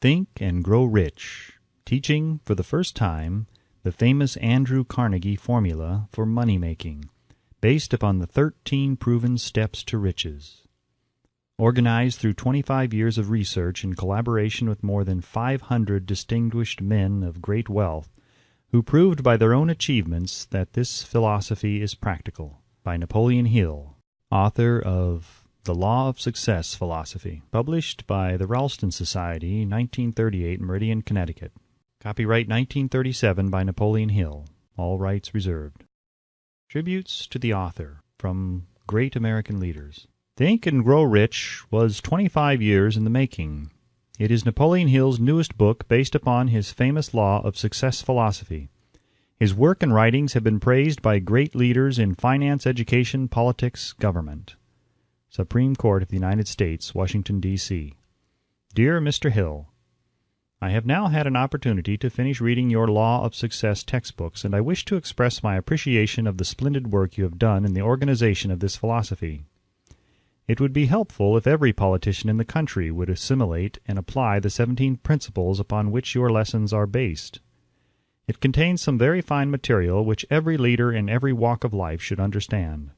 Think and Grow Rich, teaching for the first time the famous Andrew Carnegie formula for money-making, based upon the 13 proven steps to riches. Organized through 25 years of research in collaboration with more than 500 distinguished men of great wealth, who proved by their own achievements that this philosophy is practical, by Napoleon Hill, author of The Law of Success Philosophy, published by the Ralston Society, 1938, Meridian, Connecticut. Copyright 1937 by Napoleon Hill. All rights reserved. Tributes to the author from great American leaders. Think and Grow Rich was 25 years in the making. It is Napoleon Hill's newest book based upon his famous Law of Success philosophy. His work and writings have been praised by great leaders in finance, education, politics, government. Supreme Court of the United States, Washington, D.C. Dear Mr. Hill, I have now had an opportunity to finish reading your Law of Success textbooks, and I wish to express my appreciation of the splendid work you have done in the organization of this philosophy. It would be helpful if every politician in the country would assimilate and apply the 17 principles upon which your lessons are based. It contains some very fine material which every leader in every walk of life should understand.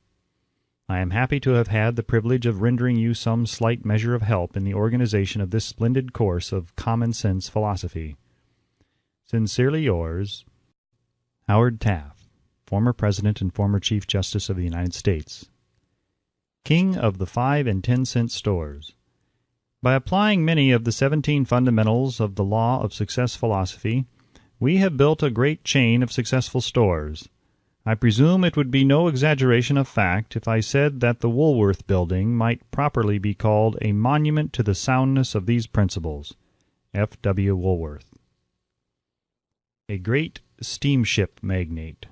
I am happy to have had the privilege of rendering you some slight measure of help in the organization of this splendid course of common-sense philosophy. Sincerely yours, Howard Taft, former President and former Chief Justice of the United States. King of the 5 and 10 cent stores. By applying many of the 17 fundamentals of the Law of Success philosophy, we have built a great chain of successful stores. I presume it would be no exaggeration of fact if I said that the Woolworth Building might properly be called a monument to the soundness of these principles. F. W. Woolworth. A great steamship magnate.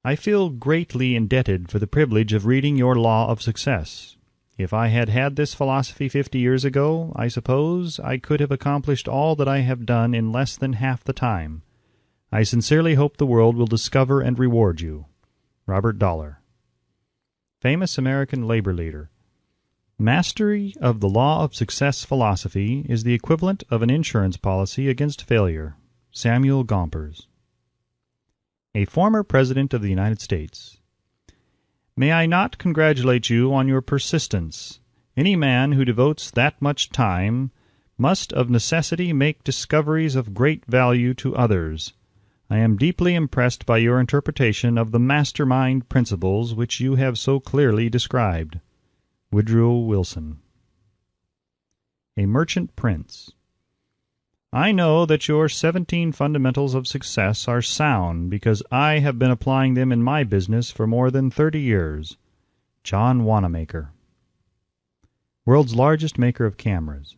I feel greatly indebted for the privilege of reading your Law of Success. If I had had this philosophy 50 years ago, I suppose I could have accomplished all that I have done in less than half the time. I sincerely hope the world will discover and reward you. Robert Dollar. Famous American labor leader. Mastery of the Law of Success philosophy is the equivalent of an insurance policy against failure. Samuel Gompers. A former President of the United States. May I not congratulate you on your persistence? Any man who devotes that much time must of necessity make discoveries of great value to others. I am deeply impressed by your interpretation of the mastermind principles which you have so clearly described. Woodrow Wilson. A Merchant Prince. I know that your 17 fundamentals of success are sound because I have been applying them in my business for more than 30 years. John Wanamaker. World's largest maker of cameras.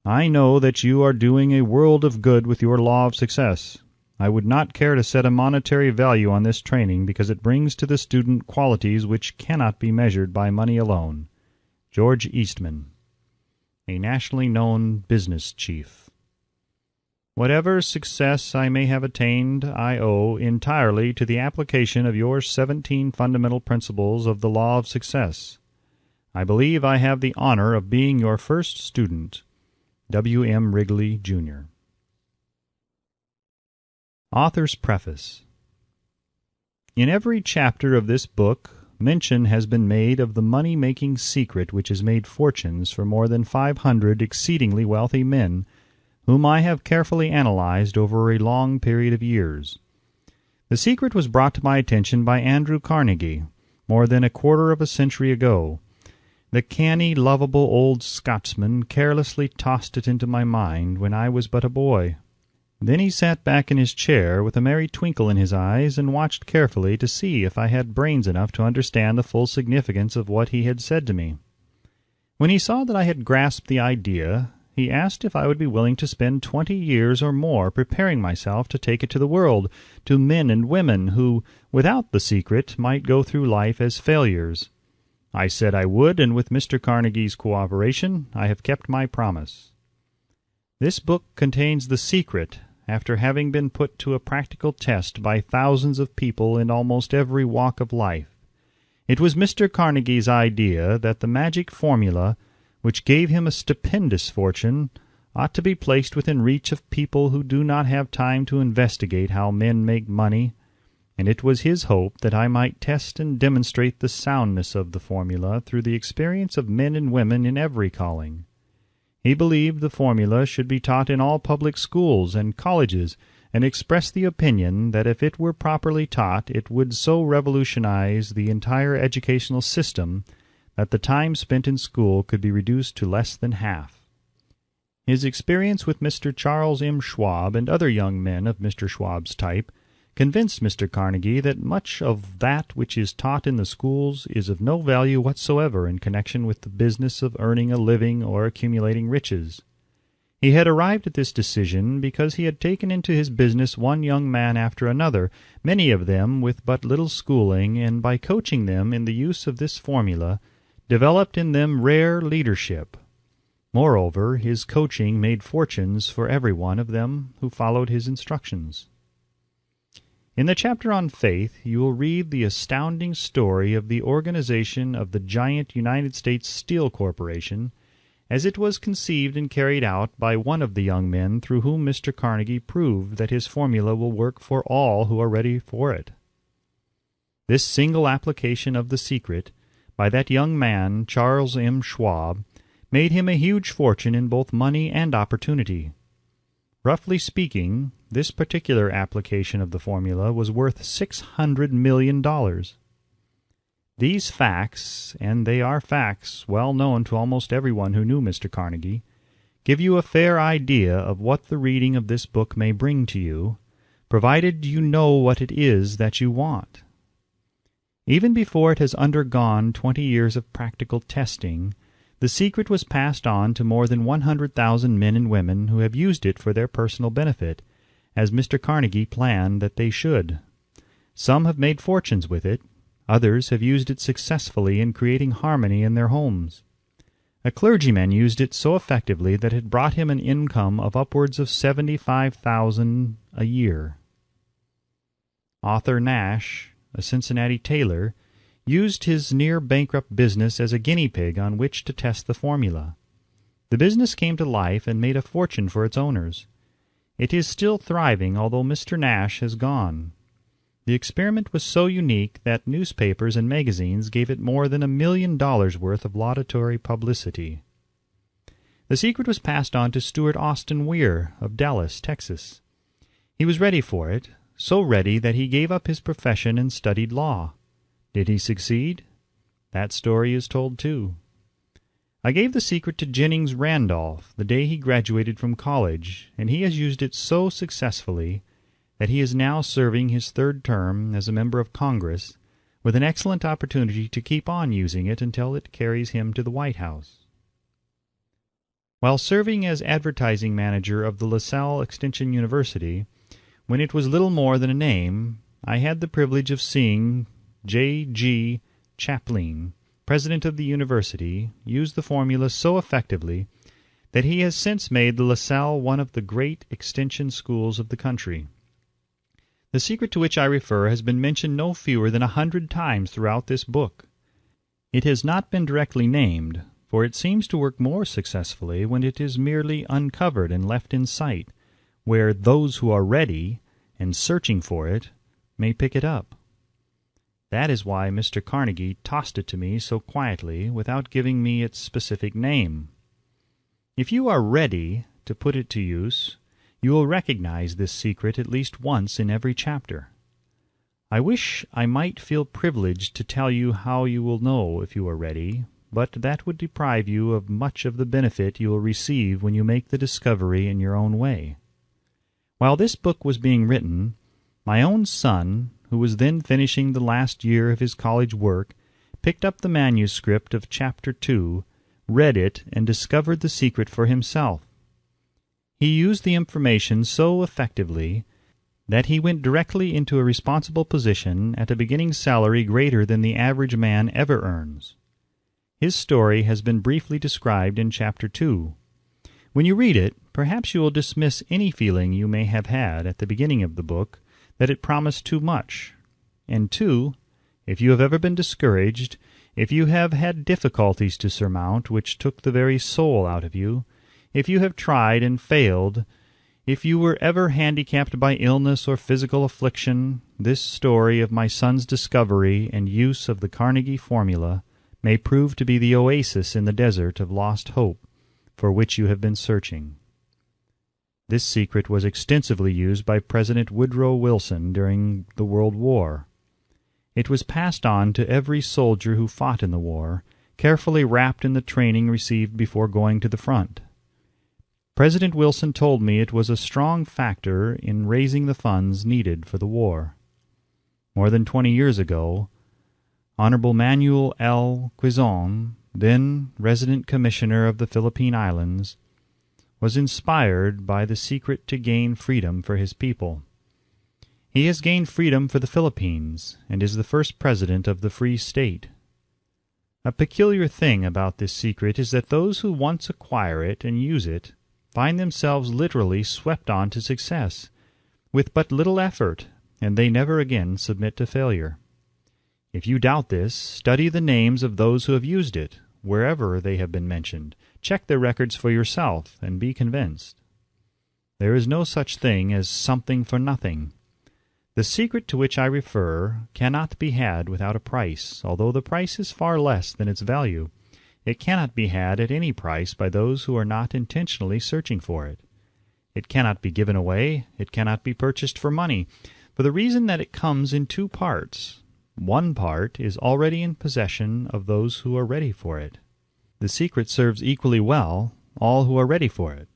I know that you are doing a world of good with your Law of Success. I would not care to set a monetary value on this training because it brings to the student qualities which cannot be measured by money alone. George Eastman. A nationally known business chief. Whatever success I may have attained, I owe entirely to the application of your 17 fundamental principles of the Law of Success. I believe I have the honor of being your first student. W. M. Wrigley, Jr. Author's Preface. In every chapter of this book, mention has been made of the money-making secret which has made fortunes for more than 500 exceedingly wealthy men, whom I have carefully analyzed over a long period of years. The secret was brought to my attention by Andrew Carnegie, more than a quarter of a century ago. The canny, lovable old Scotsman carelessly tossed it into my mind when I was but a boy. Then he sat back in his chair with a merry twinkle in his eyes and watched carefully to see if I had brains enough to understand the full significance of what he had said to me. When he saw that I had grasped the idea, he asked if I would be willing to spend 20 years or more preparing myself to take it to the world, to men and women who, without the secret, might go through life as failures. I said I would, and with Mr. Carnegie's cooperation, I have kept my promise. This book contains the secret, after having been put to a practical test by thousands of people in almost every walk of life. It was Mr. Carnegie's idea that the magic formula, which gave him a stupendous fortune, ought to be placed within reach of people who do not have time to investigate how men make money, and it was his hope that I might test and demonstrate the soundness of the formula through the experience of men and women in every calling. He believed the formula should be taught in all public schools and colleges, and expressed the opinion that if it were properly taught it would so revolutionize the entire educational system that the time spent in school could be reduced to less than half. His experience with Mr. Charles M. Schwab and other young men of Mr. Schwab's type convinced Mr. Carnegie that much of that which is taught in the schools is of no value whatsoever in connection with the business of earning a living or accumulating riches. He had arrived at this decision because he had taken into his business one young man after another, many of them with but little schooling, and by coaching them in the use of this formula, developed in them rare leadership. Moreover, his coaching made fortunes for every one of them who followed his instructions. In the chapter on faith, you will read the astounding story of the organization of the giant United States Steel Corporation, as it was conceived and carried out by one of the young men through whom Mr. Carnegie proved that his formula will work for all who are ready for it. This single application of the secret, by that young man, Charles M. Schwab, made him a huge fortune in both money and opportunity. Roughly speaking, this particular application of the formula was worth $600 million. These facts, and they are facts well known to almost everyone who knew Mr. Carnegie, give you a fair idea of what the reading of this book may bring to you, provided you know what it is that you want. Even before it has undergone 20 years of practical testing, the secret was passed on to more than 100,000 men and women who have used it for their personal benefit, as Mr. Carnegie planned that they should. Some have made fortunes with it. Others have used it successfully in creating harmony in their homes. A clergyman used it so effectively that it brought him an income of upwards of $75,000 a year. Arthur Nash, a Cincinnati tailor, used his near-bankrupt business as a guinea pig on which to test the formula. The business came to life and made a fortune for its owners. It is still thriving, although Mr. Nash has gone. The experiment was so unique that newspapers and magazines gave it more than $1 million worth of laudatory publicity. The secret was passed on to Stuart Austin Weir of Dallas, Texas. He was ready for it, so ready that he gave up his profession and studied law. Did he succeed? That story is told too. I gave the secret to Jennings Randolph the day he graduated from college, and he has used it so successfully that he is now serving his third term as a member of Congress, with an excellent opportunity to keep on using it until it carries him to the White House. While serving as advertising manager of the LaSalle Extension University, when it was little more than a name, I had the privilege of seeing J.G. Chaplin, president of the university, use the formula so effectively that he has since made the LaSalle one of the great extension schools of the country. The secret to which I refer has been mentioned no fewer than 100 times throughout this book. It has not been directly named, for it seems to work more successfully when it is merely uncovered and left in sight, where those who are ready and searching for it may pick it up. That is why Mr. Carnegie tossed it to me so quietly without giving me its specific name. If you are ready to put it to use, you will recognize this secret at least once in every chapter. I wish I might feel privileged to tell you how you will know if you are ready, but that would deprive you of much of the benefit you will receive when you make the discovery in your own way. While this book was being written, my own son, who was then finishing the last year of his college work, picked up the manuscript of Chapter 2, read it, and discovered the secret for himself. He used the information so effectively that he went directly into a responsible position at a beginning salary greater than the average man ever earns. His story has been briefly described in Chapter 2. When you read it, perhaps you will dismiss any feeling you may have had at the beginning of the book that it promised too much. And 2, if you have ever been discouraged, if you have had difficulties to surmount which took the very soul out of you, if you have tried and failed, if you were ever handicapped by illness or physical affliction, this story of my son's discovery and use of the Carnegie formula may prove to be the oasis in the desert of lost hope for which you have been searching. This secret was extensively used by President Woodrow Wilson during the World War. It was passed on to every soldier who fought in the war, carefully wrapped in the training received before going to the front. President Wilson told me it was a strong factor in raising the funds needed for the war. More than 20 years ago, Honorable Manuel L. Quizon, then Resident Commissioner of the Philippine Islands, was inspired by the secret to gain freedom for his people. He has gained freedom for the Philippines and is the first president of the Free State. A peculiar thing about this secret is that those who once acquire it and use it find themselves literally swept on to success, with but little effort, and they never again submit to failure. If you doubt this, study the names of those who have used it, wherever they have been mentioned. Check their records for yourself, and be convinced. There is no such thing as something for nothing. The secret to which I refer cannot be had without a price, although the price is far less than its value. It cannot be had at any price by those who are not intentionally searching for it. It cannot be given away, it cannot be purchased for money, for the reason that it comes in two parts. One part is already in possession of those who are ready for it. The secret serves equally well all who are ready for it.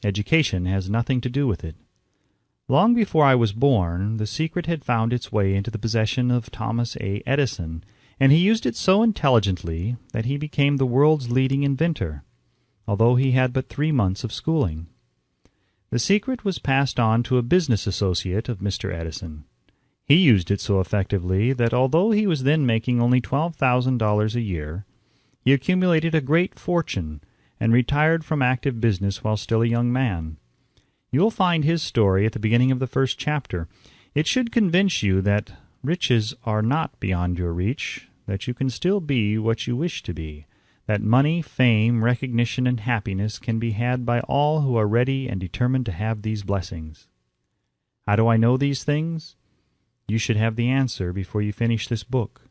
Education has nothing to do with it. Long before I was born, the secret had found its way into the possession of Thomas A. Edison, and he used it so intelligently that he became the world's leading inventor, although he had but 3 months of schooling. The secret was passed on to a business associate of Mr. Edison. He used it so effectively that although he was then making only $12,000 a year, he accumulated a great fortune and retired from active business while still a young man. You will find his story at the beginning of the first chapter. It should convince you that riches are not beyond your reach, that you can still be what you wish to be, that money, fame, recognition, and happiness can be had by all who are ready and determined to have these blessings. How do I know these things? You should have the answer before you finish this book.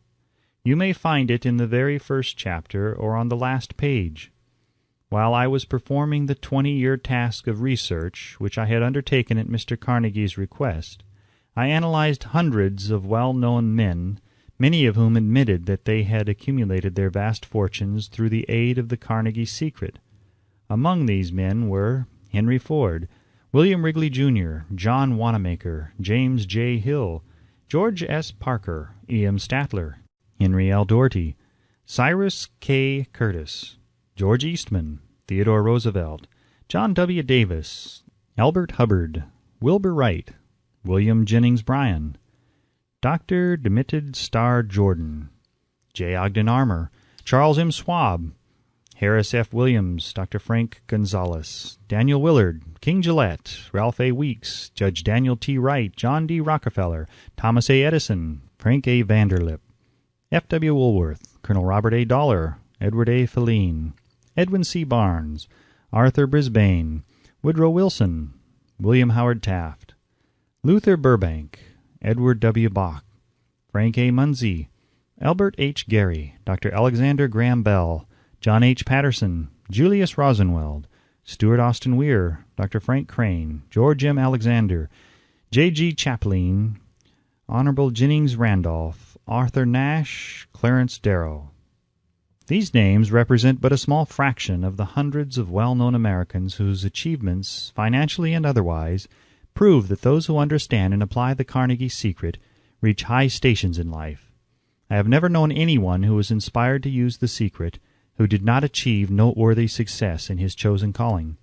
You may find it in the very first chapter or on the last page. While I was performing the 20-year task of research which I had undertaken at Mr. Carnegie's request, I analyzed hundreds of well-known men, many of whom admitted that they had accumulated their vast fortunes through the aid of the Carnegie secret. Among these men were Henry Ford, William Wrigley, Jr., John Wanamaker, James J. Hill, George S. Parker, E.M. Statler, Henry L. Doherty, Cyrus K. Curtis, George Eastman, Theodore Roosevelt, John W. Davis, Albert Hubbard, Wilbur Wright, William Jennings Bryan, Dr. Demitted Starr Jordan, J. Ogden Armour, Charles M. Schwab, Harris F. Williams, Dr. Frank Gonzalez, Daniel Willard, King Gillette, Ralph A. Weeks, Judge Daniel T. Wright, John D. Rockefeller, Thomas A. Edison, Frank A. Vanderlip, F. W. Woolworth, Colonel Robert A. Dollar, Edward A. Feline, Edwin C. Barnes, Arthur Brisbane, Woodrow Wilson, William Howard Taft, Luther Burbank, Edward W. Bach, Frank A. Munsey, Albert H. Gary, Dr. Alexander Graham Bell, John H. Patterson, Julius Rosenweld, Stuart Austin Weir, Dr. Frank Crane, George M. Alexander, J. G. Chaplin, Honorable Jennings Randolph, Arthur Nash, Clarence Darrow. These names represent but a small fraction of the hundreds of well-known Americans whose achievements, financially and otherwise, prove that those who understand and apply the Carnegie secret reach high stations in life. I have never known anyone who was inspired to use the secret who did not achieve noteworthy success in his chosen calling.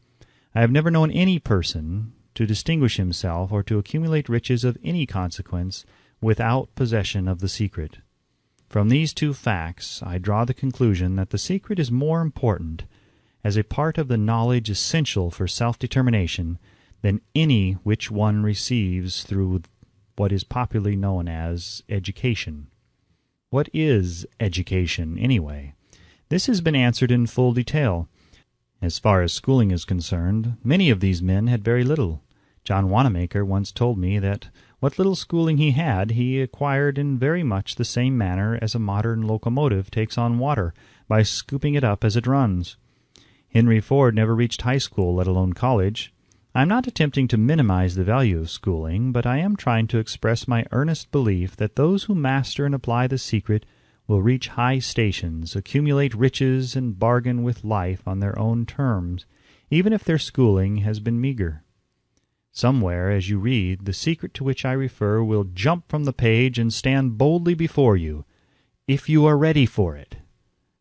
I have never known any person to distinguish himself or to accumulate riches of any consequence without possession of the secret. From these two facts, I draw the conclusion that the secret is more important as a part of the knowledge essential for self-determination than any which one receives through what is popularly known as education. What is education, anyway? This has been answered in full detail. As far as schooling is concerned, many of these men had very little. John Wanamaker once told me that what little schooling he had, he acquired in very much the same manner as a modern locomotive takes on water, by scooping it up as it runs. Henry Ford never reached high school, let alone college. I am not attempting to minimize the value of schooling, but I am trying to express my earnest belief that those who master and apply the secret will reach high stations, accumulate riches, and bargain with life on their own terms, even if their schooling has been meager. Somewhere, as you read, the secret to which I refer will jump from the page and stand boldly before you, if you are ready for it.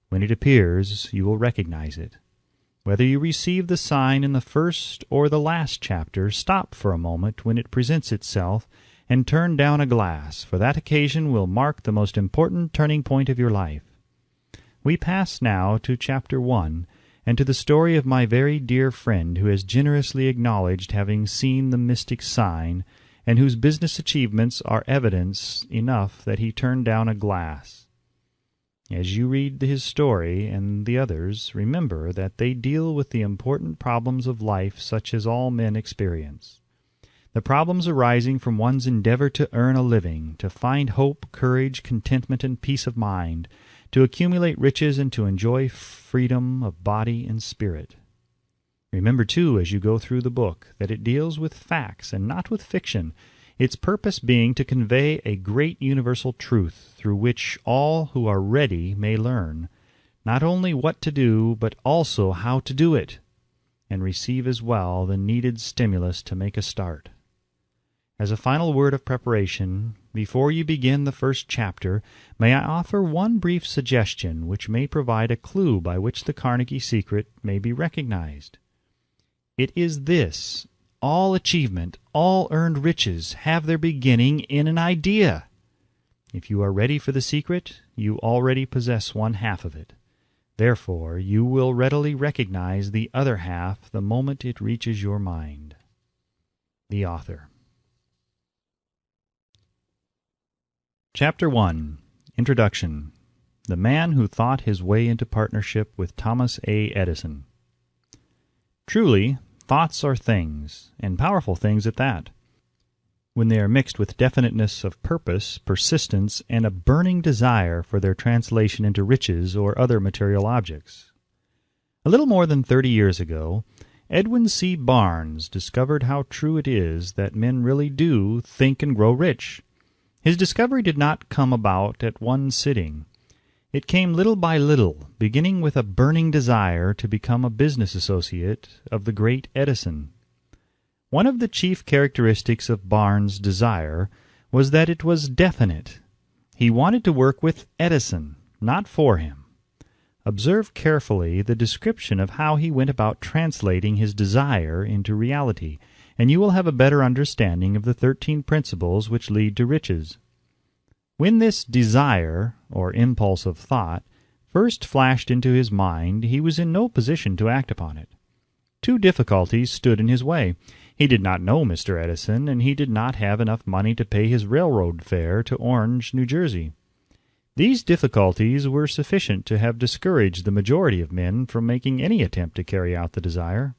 When it appears, you will recognize it. Whether you receive the sign in the first or the last chapter, stop for a moment when it presents itself, and turn down a glass, for that occasion will mark the most important turning point of your life. We pass now to Chapter 1, and to the story of my very dear friend who has generously acknowledged having seen the mystic sign, and whose business achievements are evidence enough that he turned down a glass. As you read his story and the others, remember that they deal with the important problems of life such as all men experience. The problems arising from one's endeavor to earn a living, to find hope, courage, contentment, and peace of mind, to accumulate riches and to enjoy freedom of body and spirit. Remember, too, as you go through the book, that it deals with facts and not with fiction, its purpose being to convey a great universal truth through which all who are ready may learn, not only what to do, but also how to do it, and receive as well the needed stimulus to make a start. As a final word of preparation, before you begin the first chapter, may I offer one brief suggestion which may provide a clue by which the Carnegie secret may be recognized. It is this: all achievement, all earned riches have their beginning in an idea. If you are ready for the secret, you already possess one half of it. Therefore, you will readily recognize the other half the moment it reaches your mind. The Author. Chapter 1. Introduction. The Man Who Thought His Way into Partnership with Thomas A. Edison. Truly, thoughts are things, and powerful things at that, when they are mixed with definiteness of purpose, persistence, and a burning desire for their translation into riches or other material objects. A little more than 30 years ago, Edwin C. Barnes discovered how true it is that men really do think and grow rich. His discovery did not come about at one sitting. It came little by little, beginning with a burning desire to become a business associate of the great Edison. One of the chief characteristics of Barnes' desire was that it was definite. He wanted to work with Edison, not for him. Observe carefully the description of how he went about translating his desire into reality, and you will have a better understanding of the 13 principles which lead to riches. When this desire, or impulse of thought, first flashed into his mind, he was in no position to act upon it. Two difficulties stood in his way. He did not know Mr. Edison, and he did not have enough money to pay his railroad fare to Orange, New Jersey. These difficulties were sufficient to have discouraged the majority of men from making any attempt to carry out the desire.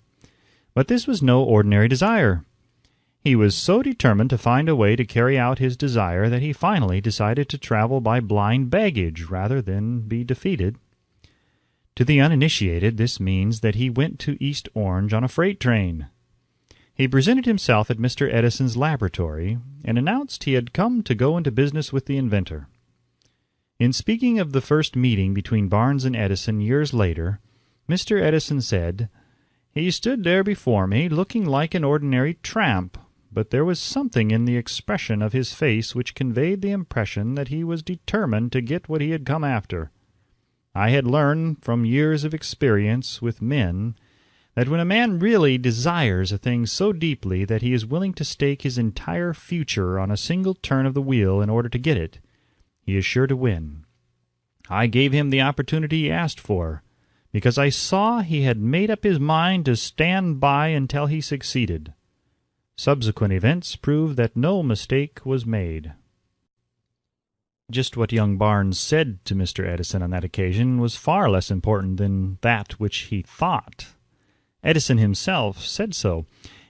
But this was no ordinary desire. He was so determined to find a way to carry out his desire that he finally decided to travel by blind baggage rather than be defeated. To the uninitiated, this means that he went to East Orange on a freight train. He presented himself at Mr. Edison's laboratory and announced he had come to go into business with the inventor. In speaking of the first meeting between Barnes and Edison years later, Mr. Edison said, "He stood there before me, looking like an ordinary tramp, but there was something in the expression of his face which conveyed the impression that he was determined to get what he had come after. I had learned from years of experience with men that when a man really desires a thing so deeply that he is willing to stake his entire future on a single turn of the wheel in order to get it, he is sure to win. I gave him the opportunity he asked for, because I saw he had made up his mind to stand by until he succeeded. Subsequent events proved that no mistake was made." Just what young Barnes said to Mr. Edison on that occasion was far less important than that which he thought. Edison himself said so.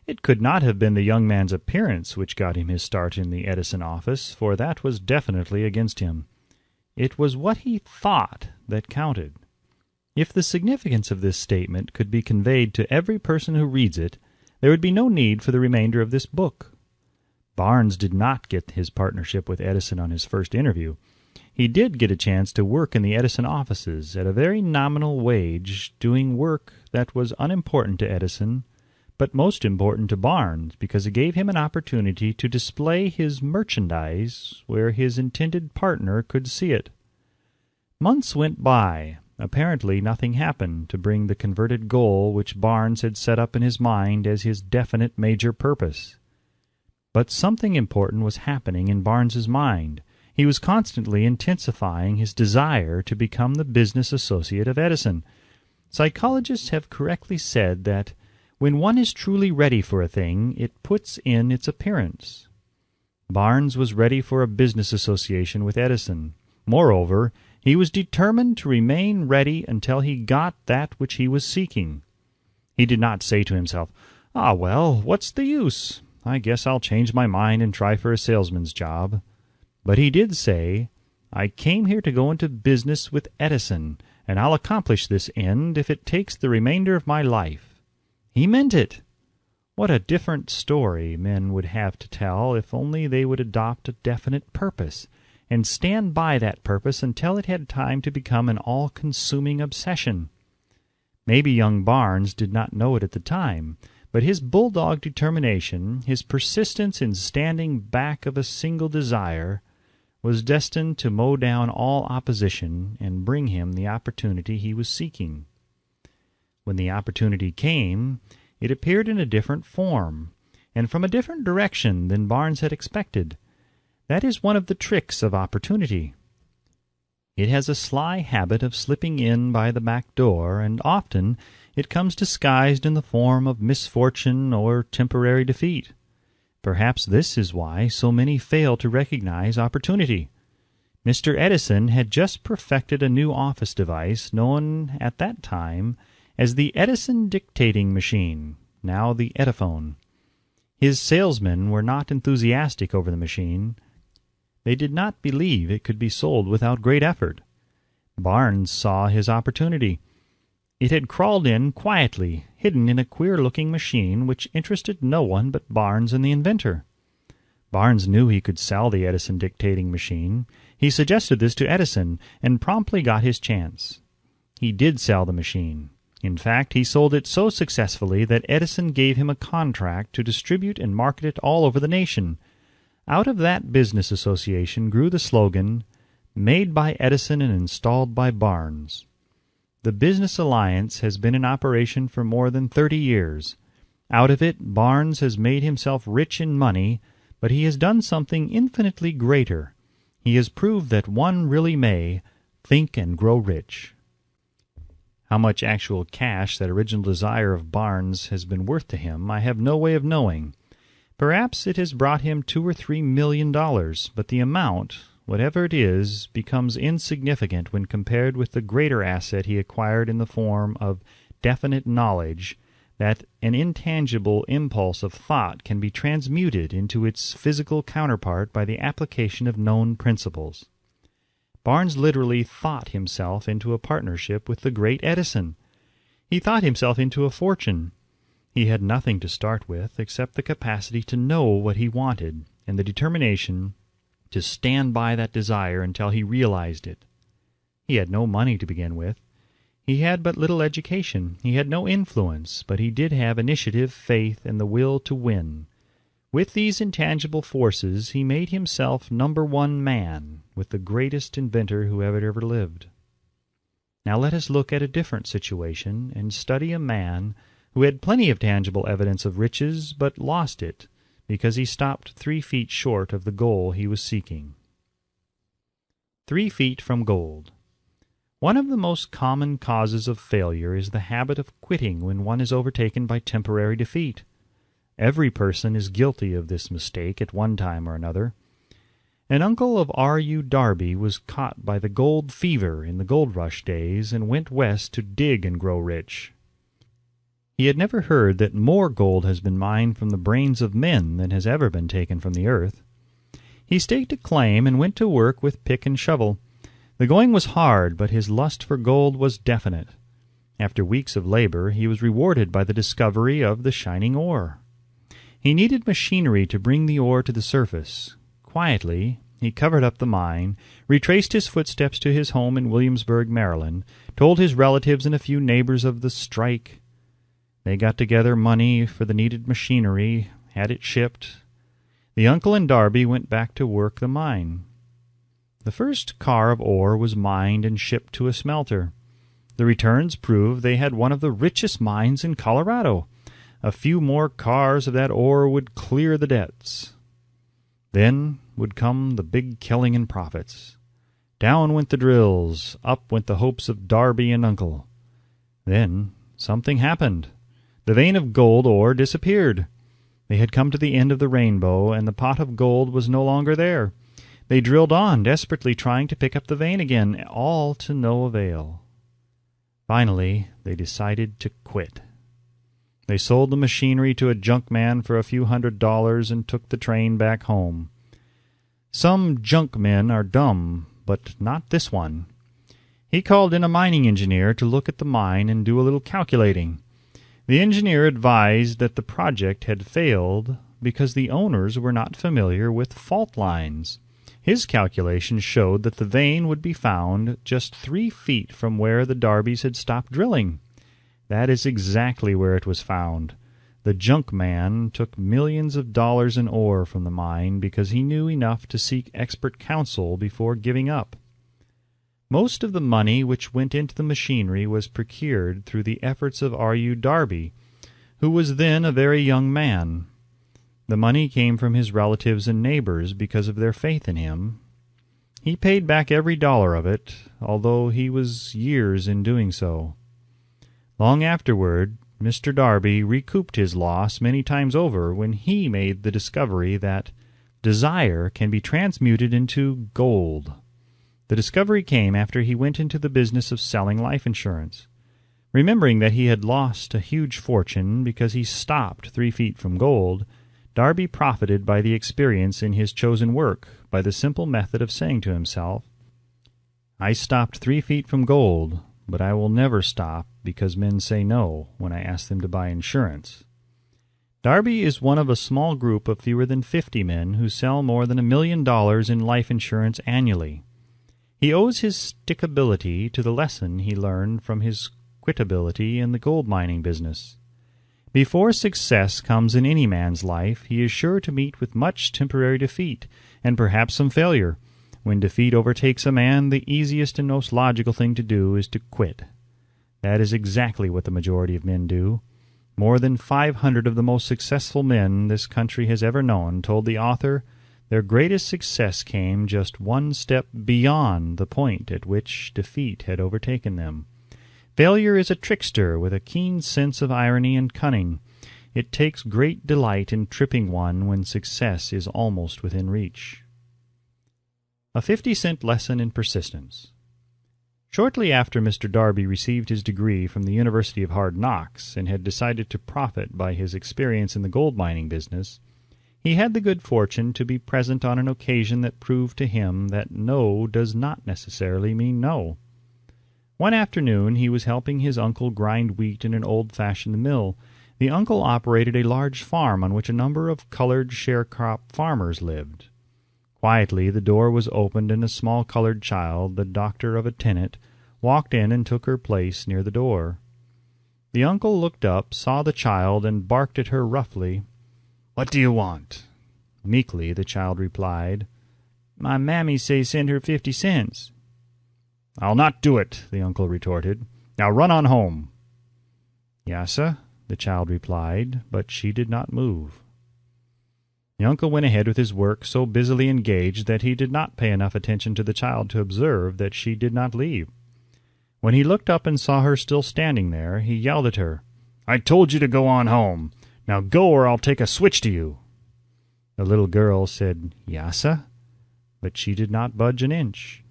It could not have been the young man's appearance which got him his start in the Edison office, for that was definitely against him. It was what he thought that counted. If the significance of this statement could be conveyed to every person who reads it, there would be no need for the remainder of this book. Barnes did not get his partnership with Edison on his first interview. He did get a chance to work in the Edison offices at a very nominal wage, doing work that was unimportant to Edison, but most important to Barnes, because it gave him an opportunity to display his merchandise where his intended partner could see it. Months went by. Apparently nothing happened to bring the converted goal which Barnes had set up in his mind as his definite major purpose. But something important was happening in Barnes's mind. He was constantly intensifying his desire to become the business associate of Edison. Psychologists have correctly said that when one is truly ready for a thing, it puts in its appearance. Barnes was ready for a business association with Edison. Moreover, he was determined to remain ready until he got that which he was seeking. He did not say to himself, "Ah, well, what's the use? I guess I'll change my mind and try for a salesman's job." But he did say, "I came here to go into business with Edison, and I'll accomplish this end if it takes the remainder of my life." He meant it. What a different story men would have to tell if only they would adopt a definite purpose, and stand by that purpose until it had time to become an all-consuming obsession. Maybe young Barnes did not know it at the time, but his bulldog determination, his persistence in standing back of a single desire, was destined to mow down all opposition and bring him the opportunity he was seeking. When the opportunity came, it appeared in a different form, and from a different direction than Barnes had expected. That is one of the tricks of opportunity. It has a sly habit of slipping in by the back door, and often it comes disguised in the form of misfortune or temporary defeat. Perhaps this is why so many fail to recognize opportunity. Mr. Edison had just perfected a new office device known at that time as the Edison dictating machine, now the Ediphone. His salesmen were not enthusiastic over the machine. They did not believe it could be sold without great effort. Barnes saw his opportunity. It had crawled in quietly, hidden in a queer-looking machine which interested no one but Barnes and the inventor. Barnes knew he could sell the Edison dictating machine. He suggested this to Edison, and promptly got his chance. He did sell the machine. In fact, he sold it so successfully that Edison gave him a contract to distribute and market it all over the nation. Out of that business association grew the slogan, "Made by Edison and installed by Barnes." The business alliance has been in operation for more than 30 years. Out of it, Barnes has made himself rich in money, but he has done something infinitely greater. He has proved that one really may think and grow rich. How much actual cash that original desire of Barnes has been worth to him, I have no way of knowing. Perhaps it has brought him $2 or $3 million, but the amount, whatever it is, becomes insignificant when compared with the greater asset he acquired in the form of definite knowledge that an intangible impulse of thought can be transmuted into its physical counterpart by the application of known principles. Barnes literally thought himself into a partnership with the great Edison. He thought himself into a fortune. He had nothing to start with except the capacity to know what he wanted and the determination to stand by that desire until he realized it. He had no money to begin with. He had but little education. He had no influence, but he did have initiative, faith, and the will to win. With these intangible forces, he made himself #1 man with the greatest inventor who ever lived. Now let us look at a different situation and study a man who had plenty of tangible evidence of riches, but lost it because he stopped 3 feet short of the goal he was seeking. 3 feet from gold. One of the most common causes of failure is the habit of quitting when one is overtaken by temporary defeat. Every person is guilty of this mistake at one time or another. An uncle of R.U. Darby was caught by the gold fever in the gold rush days and went west to dig and grow rich. He had never heard that more gold has been mined from the brains of men than has ever been taken from the earth. He staked a claim and went to work with pick and shovel. The going was hard, but his lust for gold was definite. After weeks of labor, he was rewarded by the discovery of the shining ore. He needed machinery to bring the ore to the surface. Quietly, he covered up the mine, retraced his footsteps to his home in Williamsburg, Maryland, told his relatives and a few neighbors of the strike. They got together money for the needed machinery, had it shipped. The uncle and Darby went back to work the mine. The first car of ore was mined and shipped to a smelter. The returns proved they had one of the richest mines in Colorado. A few more cars of that ore would clear the debts. Then would come the big killing and profits. Down went the drills, up went the hopes of Darby and uncle. Then something happened. The vein of gold ore disappeared. They had come to the end of the rainbow, and the pot of gold was no longer there. They drilled on, desperately trying to pick up the vein again, all to no avail. Finally, they decided to quit. They sold the machinery to a junk man for a few $100s and took the train back home. Some junk men are dumb, but not this one. He called in a mining engineer to look at the mine and do a little calculating. The engineer advised that the project had failed because the owners were not familiar with fault lines. His calculations showed that the vein would be found just 3 feet from where the Darbys had stopped drilling. That is exactly where it was found. The junk man took millions of dollars in ore from the mine because he knew enough to seek expert counsel before giving up. Most of the money which went into the machinery was procured through the efforts of R.U. Darby, who was then a very young man. The money came from his relatives and neighbors because of their faith in him. He paid back every dollar of it, although he was years in doing so. Long afterward, Mr. Darby recouped his loss many times over when he made the discovery that desire can be transmuted into gold. The discovery came after he went into the business of selling life insurance. Remembering that he had lost a huge fortune because he stopped 3 feet from gold, Darby profited by the experience in his chosen work by the simple method of saying to himself, "I stopped 3 feet from gold, but I will never stop because men say no when I ask them to buy insurance." Darby is one of a small group of fewer than 50 men who sell more than $1 million in life insurance annually. He owes his stickability to the lesson he learned from his quitability in the gold mining business. Before success comes in any man's life, he is sure to meet with much temporary defeat, and perhaps some failure. When defeat overtakes a man, the easiest and most logical thing to do is to quit. That is exactly what the majority of men do. More than 500 of the most successful men this country has ever known told the author their greatest success came just one step beyond the point at which defeat had overtaken them. Failure is a trickster with a keen sense of irony and cunning. It takes great delight in tripping one when success is almost within reach. A 50-cent lesson in persistence. Shortly after Mr. Darby received his degree from the University of Hard Knocks and had decided to profit by his experience in the gold mining business, he had the good fortune to be present on an occasion that proved to him that no does not necessarily mean no. One afternoon he was helping his uncle grind wheat in an old-fashioned mill. The uncle operated a large farm on which a number of colored sharecrop farmers lived. Quietly the door was opened and a small colored child, the doctor of a tenant, walked in and took her place near the door. The uncle looked up, saw the child, and barked at her roughly. "What do you want?" Meekly the child replied, "My mammy say send her 50 cents. "I'll not do it," the uncle retorted. "Now run on home." "Yassa," the child replied, but she did not move. The uncle went ahead with his work, so busily engaged that he did not pay enough attention to the child to observe that she did not leave. When he looked up and saw her still standing there, he yelled at her, "I told you to go on home. Now go or I'll take a switch to you." The little girl said, "Yassa," but she did not budge an inch.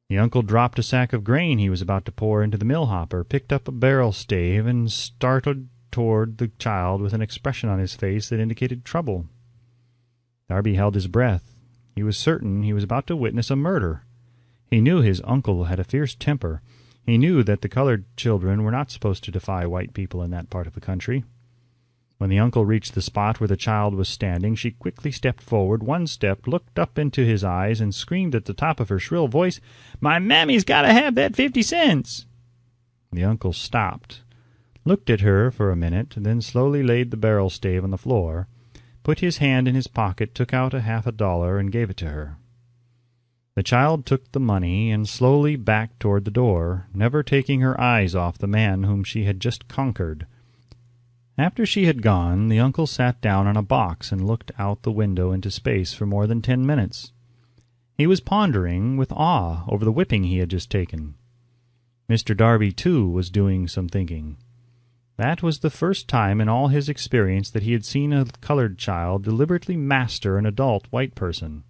The uncle dropped a sack of grain he was about to pour into the mill hopper, picked up a barrel stave, and started toward the child with an expression on his face that indicated trouble. Darby held his breath. He was certain he was about to witness a murder. He knew his uncle had a fierce temper. He knew that the colored children were not supposed to defy white people in that part of the country. When the uncle reached the spot where the child was standing, she quickly stepped forward, one step, looked up into his eyes, and screamed at the top of her shrill voice, "My mammy's got to have that 50 cents!" The uncle stopped, looked at her for a minute, then slowly laid the barrel stave on the floor, put his hand in his pocket, took out a $50, and gave it to her. The child took the money and slowly backed toward the door, never taking her eyes off the man whom she had just conquered. After she had gone, the uncle sat down on a box and looked out the window into space for more than 10 minutes. He was pondering with awe over the whipping he had just taken. Mr. Darby, too, was doing some thinking. That was the first time in all his experience that he had seen a colored child deliberately master an adult white person.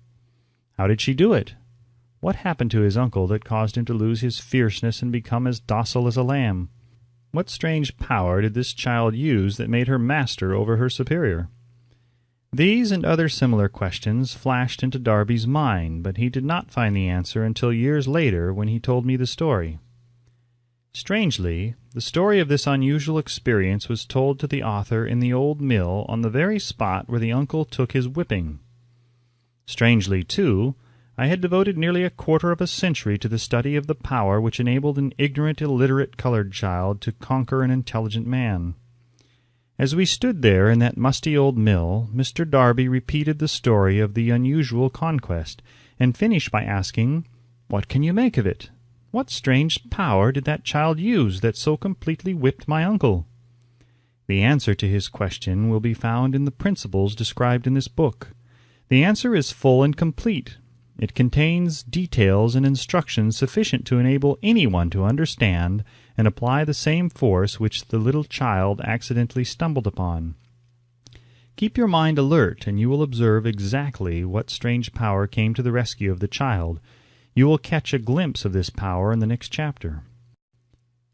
How did she do it? What happened to his uncle that caused him to lose his fierceness and become as docile as a lamb? What strange power did this child use that made her master over her superior? These and other similar questions flashed into Darby's mind, but he did not find the answer until years later when he told me the story. Strangely, the story of this unusual experience was told to the author in the old mill on the very spot where the uncle took his whipping. Strangely, too, I had devoted nearly a quarter of a century to the study of the power which enabled an ignorant, illiterate colored child to conquer an intelligent man. As we stood there in that musty old mill, Mr. Darby repeated the story of the unusual conquest, and finished by asking, "What can you make of it? What strange power did that child use that so completely whipped my uncle?" The answer to his question will be found in the principles described in this book. The answer is full and complete. It contains details and instructions sufficient to enable anyone to understand and apply the same force which the little child accidentally stumbled upon. Keep your mind alert, and you will observe exactly what strange power came to the rescue of the child. You will catch a glimpse of this power in the next chapter.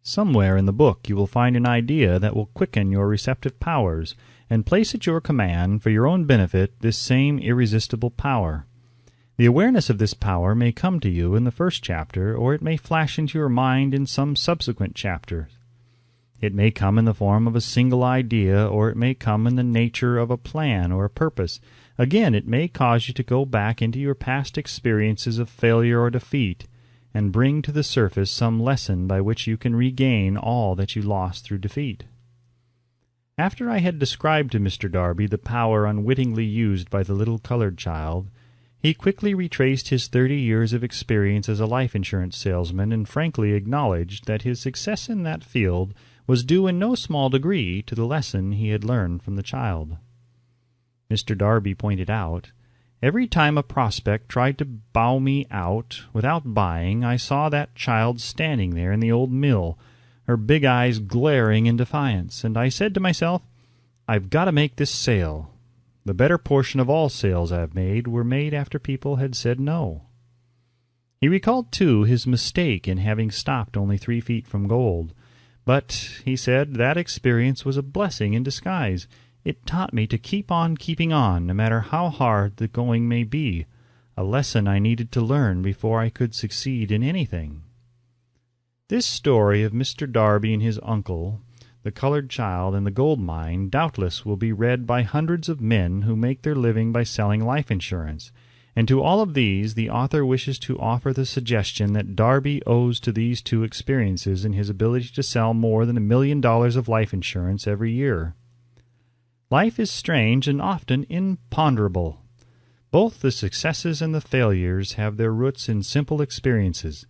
Somewhere in the book you will find an idea that will quicken your receptive powers and place at your command, for your own benefit, this same irresistible power. The awareness of this power may come to you in the first chapter, or it may flash into your mind in some subsequent chapter. It may come in the form of a single idea, or it may come in the nature of a plan or a purpose. Again, it may cause you to go back into your past experiences of failure or defeat, and bring to the surface some lesson by which you can regain all that you lost through defeat. After I had described to Mr. Darby the power unwittingly used by the little colored child, he quickly retraced his 30 years of experience as a life insurance salesman and frankly acknowledged that his success in that field was due in no small degree to the lesson he had learned from the child. Mr. Darby pointed out, every time a prospect tried to bow me out without buying, I saw that child standing there in the old mill, her big eyes glaring in defiance, and I said to myself, "I've got to make this sale." The better portion of all sales I have made were made after people had said no. He recalled, too, his mistake in having stopped only 3 feet from gold. But, he said, that experience was a blessing in disguise. It taught me to keep on keeping on, no matter how hard the going may be, a lesson I needed to learn before I could succeed in anything. This story of Mr. Darby and his uncle, the colored child, and the gold mine doubtless will be read by hundreds of men who make their living by selling life insurance, and to all of these the author wishes to offer the suggestion that Darby owes to these 2 experiences in his ability to sell more than $1 million of life insurance every year. Life is strange and often imponderable. Both the successes and the failures have their roots in simple experiences.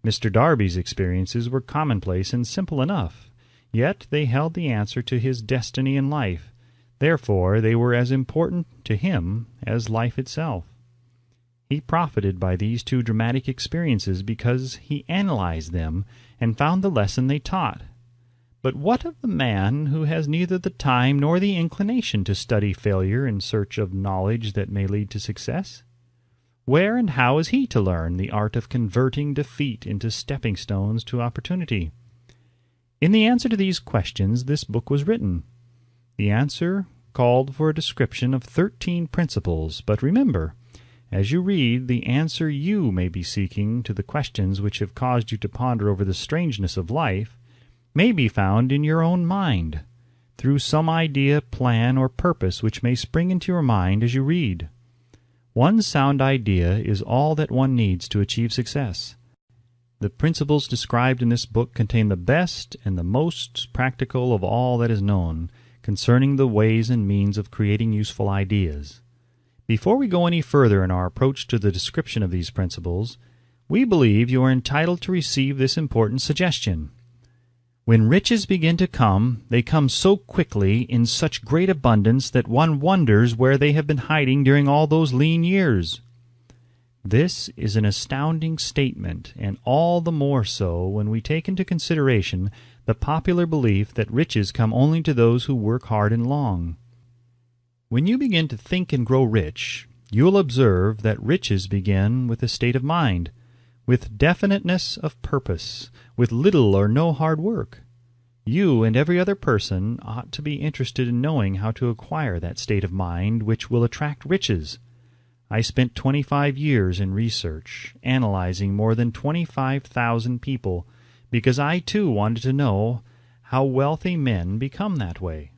Mr. Darby's experiences were commonplace and simple enough. Yet they held the answer to his destiny in life. Therefore they were as important to him as life itself. He profited by these 2 dramatic experiences because he analyzed them and found the lesson they taught. But what of the man who has neither the time nor the inclination to study failure in search of knowledge that may lead to success? Where and how is he to learn the art of converting defeat into stepping stones to opportunity? In the answer to these questions, this book was written. The answer called for a description of 13 principles, but remember, as you read, the answer you may be seeking to the questions which have caused you to ponder over the strangeness of life may be found in your own mind, through some idea, plan, or purpose which may spring into your mind as you read. One sound idea is all that one needs to achieve success. The principles described in this book contain the best and the most practical of all that is known concerning the ways and means of creating useful ideas. Before we go any further in our approach to the description of these principles, we believe you are entitled to receive this important suggestion. When riches begin to come, they come so quickly in such great abundance that one wonders where they have been hiding during all those lean years. This is an astounding statement, and all the more so when we take into consideration the popular belief that riches come only to those who work hard and long. When you begin to think and grow rich, you will observe that riches begin with a state of mind, with definiteness of purpose, with little or no hard work. You and every other person ought to be interested in knowing how to acquire that state of mind which will attract riches. I spent 25 years in research, analyzing more than 25,000 people, because I too wanted to know how wealthy men become that way.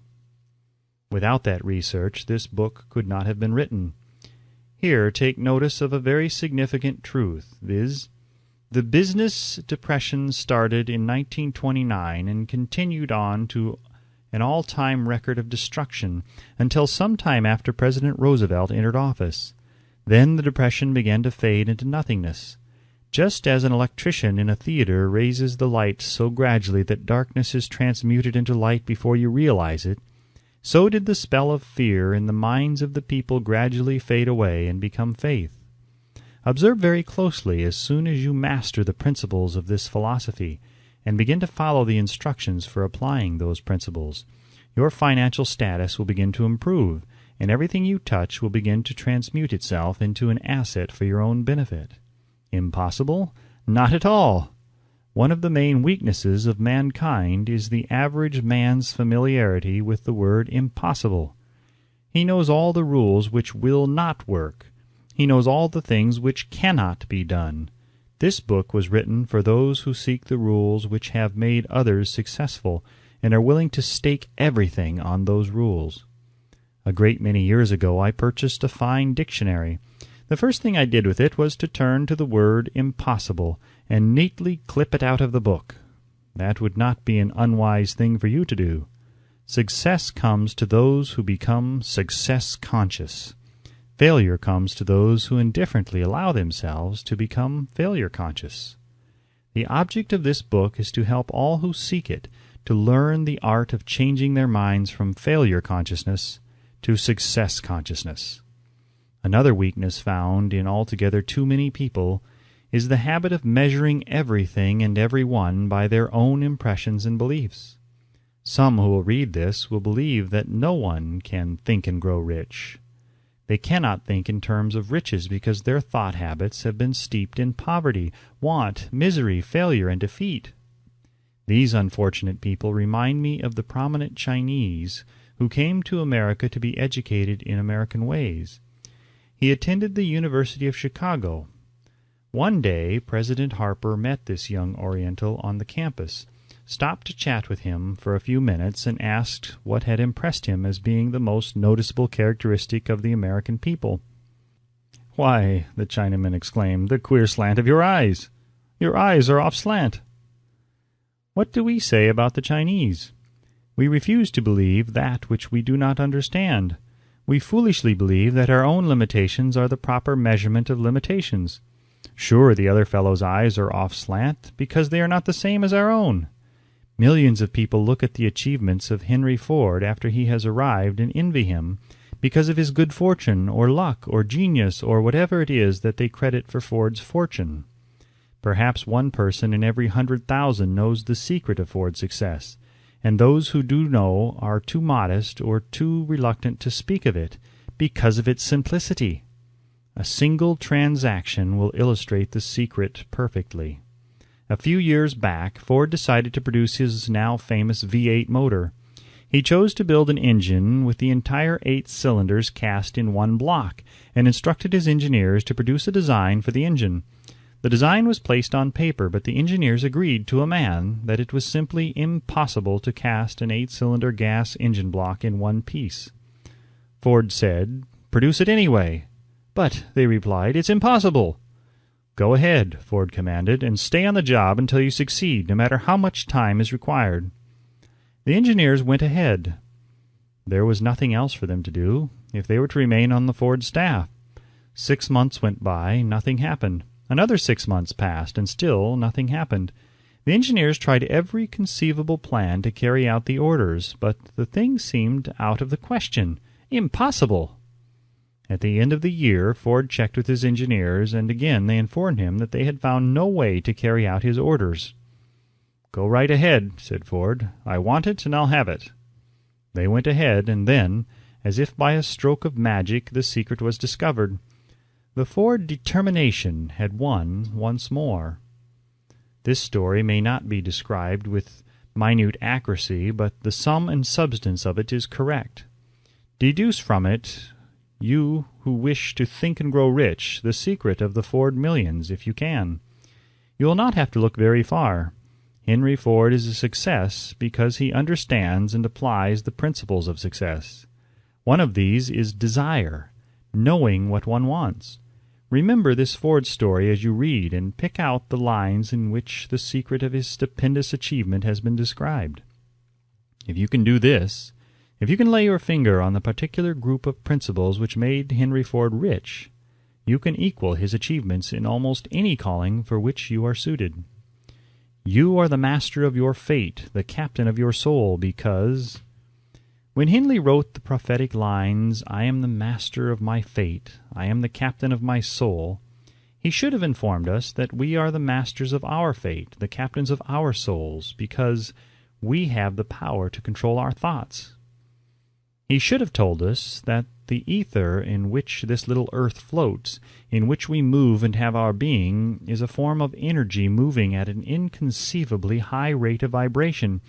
Without that research, this book could not have been written. Here, take notice of a very significant truth, viz., the business depression started in 1929 and continued on to an all-time record of destruction until some time after President Roosevelt entered office. Then the depression began to fade into nothingness. Just as an electrician in a theater raises the light so gradually that darkness is transmuted into light before you realize it, so did the spell of fear in the minds of the people gradually fade away and become faith. Observe very closely as soon as you master the principles of this philosophy and begin to follow the instructions for applying those principles. Your financial status will begin to improve, and everything you touch will begin to transmute itself into an asset for your own benefit. Impossible? Not at all. One of the main weaknesses of mankind is the average man's familiarity with the word impossible. He knows all the rules which will not work. He knows all the things which cannot be done. This book was written for those who seek the rules which have made others successful and are willing to stake everything on those rules. A great many years ago I purchased a fine dictionary. The first thing I did with it was to turn to the word impossible and neatly clip it out of the book. That would not be an unwise thing for you to do. Success comes to those who become success-conscious. Failure comes to those who indifferently allow themselves to become failure-conscious. The object of this book is to help all who seek it to learn the art of changing their minds from failure-consciousness to success-consciousness. Another weakness found in altogether too many people is the habit of measuring everything and every one by their own impressions and beliefs. Some who will read this will believe that no one can think and grow rich. They cannot think in terms of riches because their thought habits have been steeped in poverty, want, misery, failure, and defeat. These unfortunate people remind me of the prominent Chinese who came to America to be educated in American ways. He attended the University of Chicago. One day, President Harper met this young Oriental on the campus, stopped to chat with him for a few minutes, and asked what had impressed him as being the most noticeable characteristic of the American people. "Why," the Chinaman exclaimed, "the queer slant of your eyes! Your eyes are off slant." What do we say about the Chinese? We refuse to believe that which we do not understand. We foolishly believe that our own limitations are the proper measurement of limitations. Sure, the other fellow's eyes are off slant because they are not the same as our own. Millions of people look at the achievements of Henry Ford after he has arrived and envy him because of his good fortune or luck or genius or whatever it is that they credit for Ford's fortune. Perhaps one person in every 100,000 knows the secret of Ford's success, and those who do know are too modest or too reluctant to speak of it because of its simplicity. A single transaction will illustrate the secret perfectly. A few years back, Ford decided to produce his now famous V8 motor. He chose to build an engine with the entire 8 cylinders cast in one block, and instructed his engineers to produce a design for the engine. The design was placed on paper, but the engineers agreed to a man that it was simply impossible to cast an 8-cylinder gas engine block in one piece. Ford said, "Produce it anyway." "But," they replied, "it's impossible." "Go ahead," Ford commanded, "and stay on the job until you succeed, no matter how much time is required." The engineers went ahead. There was nothing else for them to do if they were to remain on the Ford staff. 6 months went by, nothing happened. Another 6 months passed, and still nothing happened. The engineers tried every conceivable plan to carry out the orders, but the thing seemed out of the question. Impossible! At the end of the year, Ford checked with his engineers, and again they informed him that they had found no way to carry out his orders. "Go right ahead," said Ford. "I want it, and I'll have it." They went ahead, and then, as if by a stroke of magic, the secret was discovered. The Ford determination had won once more. This story may not be described with minute accuracy, but the sum and substance of it is correct. Deduce from it, you who wish to think and grow rich, the secret of the Ford millions, if you can. You will not have to look very far. Henry Ford is a success because he understands and applies the principles of success. One of these is desire, knowing what one wants. Remember this Ford story as you read, and pick out the lines in which the secret of his stupendous achievement has been described. If you can do this, if you can lay your finger on the particular group of principles which made Henry Ford rich, you can equal his achievements in almost any calling for which you are suited. You are the master of your fate, the captain of your soul, because when Henley wrote the prophetic lines, "I am the master of my fate, I am the captain of my soul," he should have informed us that we are the masters of our fate, the captains of our souls, because we have the power to control our thoughts. He should have told us that the ether in which this little earth floats, in which we move and have our being, is a form of energy moving at an inconceivably high rate of vibration,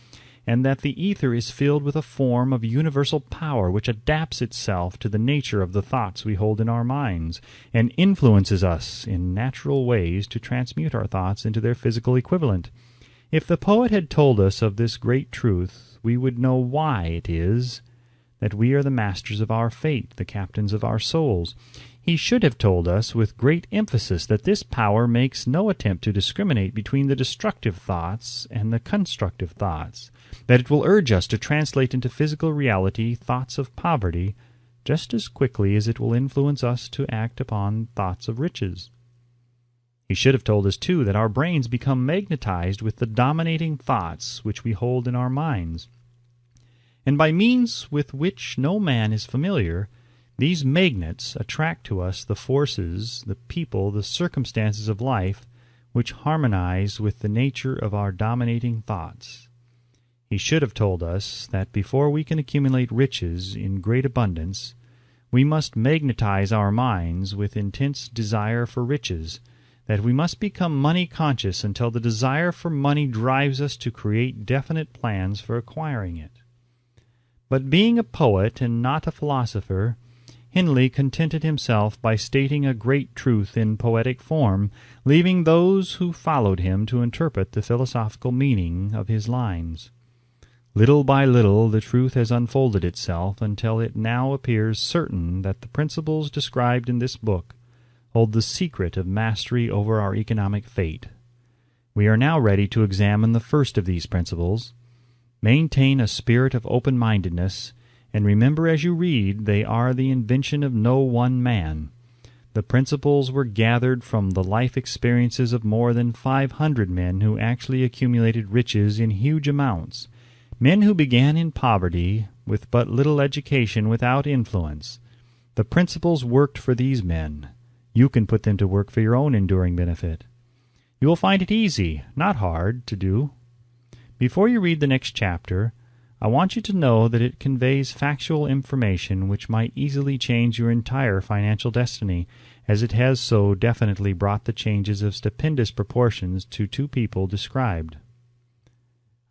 and that the ether is filled with a form of universal power which adapts itself to the nature of the thoughts we hold in our minds, and influences us in natural ways to transmute our thoughts into their physical equivalent. If the poet had told us of this great truth, we would know why it is that we are the masters of our fate, the captains of our souls. He should have told us with great emphasis that this power makes no attempt to discriminate between the destructive thoughts and the constructive thoughts, that it will urge us to translate into physical reality thoughts of poverty just as quickly as it will influence us to act upon thoughts of riches. He should have told us, too, that our brains become magnetized with the dominating thoughts which we hold in our minds, and by means with which no man is familiar, these magnets attract to us the forces, the people, the circumstances of life which harmonize with the nature of our dominating thoughts. He should have told us that before we can accumulate riches in great abundance, we must magnetize our minds with intense desire for riches, that we must become money-conscious until the desire for money drives us to create definite plans for acquiring it. But being a poet and not a philosopher, Henley contented himself by stating a great truth in poetic form, leaving those who followed him to interpret the philosophical meaning of his lines. Little by little the truth has unfolded itself until it now appears certain that the principles described in this book hold the secret of mastery over our economic fate. We are now ready to examine the first of these principles. Maintain a spirit of open-mindedness, and remember as you read they are the invention of no one man. The principles were gathered from the life experiences of more than 500 men who actually accumulated riches in huge amounts, men who began in poverty with but little education, without influence. The principles worked for these men. You can put them to work for your own enduring benefit. You will find it easy, not hard, to do. Before you read the next chapter, I want you to know that it conveys factual information which might easily change your entire financial destiny, as it has so definitely brought the changes of stupendous proportions to two people described.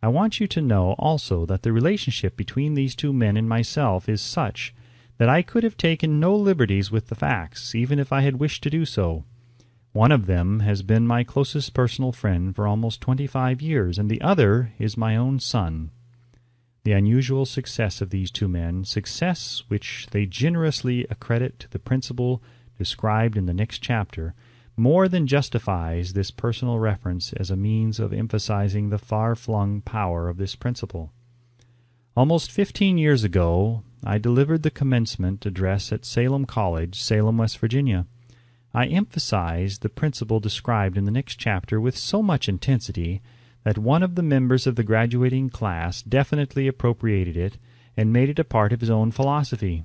I want you to know also that the relationship between these two men and myself is such that I could have taken no liberties with the facts, even if I had wished to do so. One of them has been my closest personal friend for almost 25 years, and the other is my own son. The unusual success of these two men, success which they generously accredit to the principle described in the next chapter, more than justifies this personal reference as a means of emphasizing the far-flung power of this principle. Almost 15 years ago, I delivered the commencement address at Salem College, Salem, West Virginia. I emphasized the principle described in the next chapter with so much intensity that one of the members of the graduating class definitely appropriated it and made it a part of his own philosophy.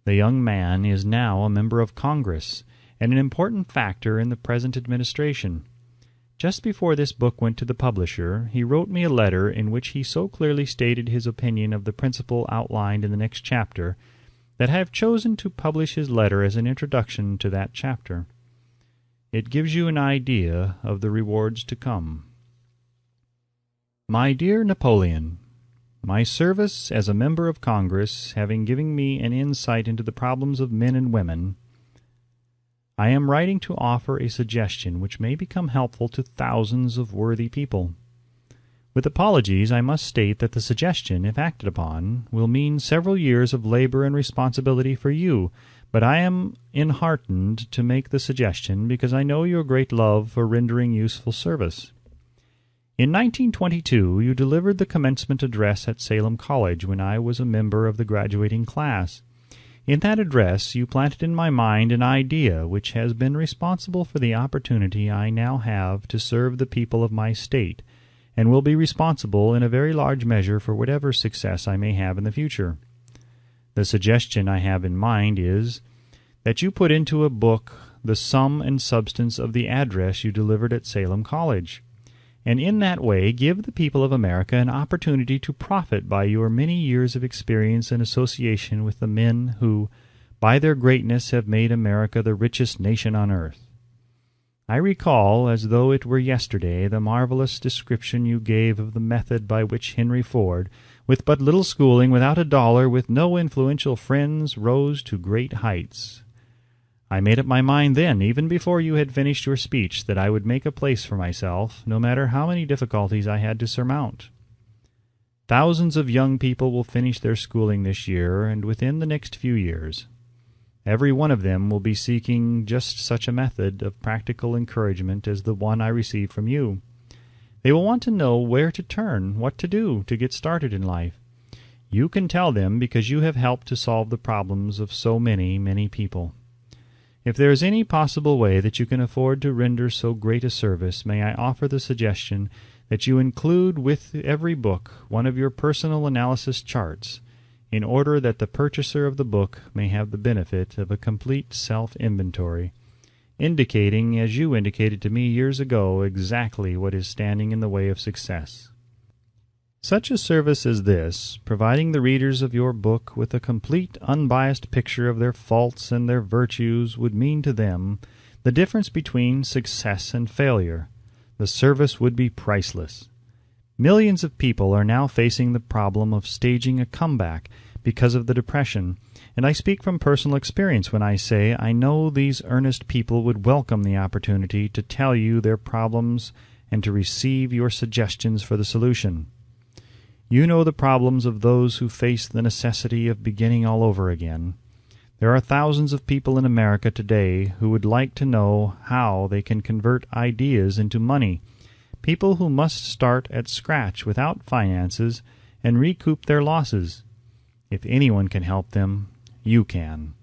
The young man is now a member of Congress and an important factor in the present administration. Just before this book went to the publisher, he wrote me a letter in which he so clearly stated his opinion of the principle outlined in the next chapter that I have chosen to publish his letter as an introduction to that chapter. It gives you an idea of the rewards to come. My dear Napoleon, my service as a member of Congress having given me an insight into the problems of men and women, I am writing to offer a suggestion which may become helpful to thousands of worthy people. With apologies, I must state that the suggestion, if acted upon, will mean several years of labor and responsibility for you, but I am enheartened to make the suggestion because I know your great love for rendering useful service. In 1922, you delivered the commencement address at Salem College when I was a member of the graduating class. In that address, you planted in my mind an idea which has been responsible for the opportunity I now have to serve the people of my state, and will be responsible in a very large measure for whatever success I may have in the future. The suggestion I have in mind is that you put into a book the sum and substance of the address you delivered at Salem College, and in that way give the people of America an opportunity to profit by your many years of experience and association with the men who, by their greatness, have made America the richest nation on earth. I recall, as though it were yesterday, the marvelous description you gave of the method by which Henry Ford, with but little schooling, without a dollar, with no influential friends, rose to great heights. I made up my mind then, even before you had finished your speech, that I would make a place for myself, no matter how many difficulties I had to surmount. Thousands of young people will finish their schooling this year and within the next few years. Every one of them will be seeking just such a method of practical encouragement as the one I received from you. They will want to know where to turn, what to do to get started in life. You can tell them because you have helped to solve the problems of so many, many people. If there is any possible way that you can afford to render so great a service, may I offer the suggestion that you include with every book one of your personal analysis charts, in order that the purchaser of the book may have the benefit of a complete self-inventory, indicating, as you indicated to me years ago, exactly what is standing in the way of success. Such a service as this, providing the readers of your book with a complete, unbiased picture of their faults and their virtues, would mean to them the difference between success and failure. The service would be priceless. Millions of people are now facing the problem of staging a comeback because of the Depression, and I speak from personal experience when I say I know these earnest people would welcome the opportunity to tell you their problems and to receive your suggestions for the solution. You know the problems of those who face the necessity of beginning all over again. There are thousands of people in America today who would like to know how they can convert ideas into money, people who must start at scratch without finances and recoup their losses. If anyone can help them, you can.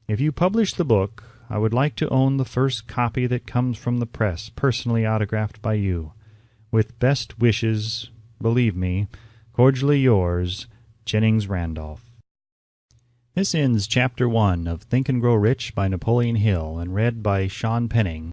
If you publish the book, I would like to own the first copy that comes from the press, personally autographed by you. With best wishes, believe me, cordially yours, Jennings Randolph. This ends Chapter 1 of Think and Grow Rich by Napoleon Hill, and read by Sean Penning.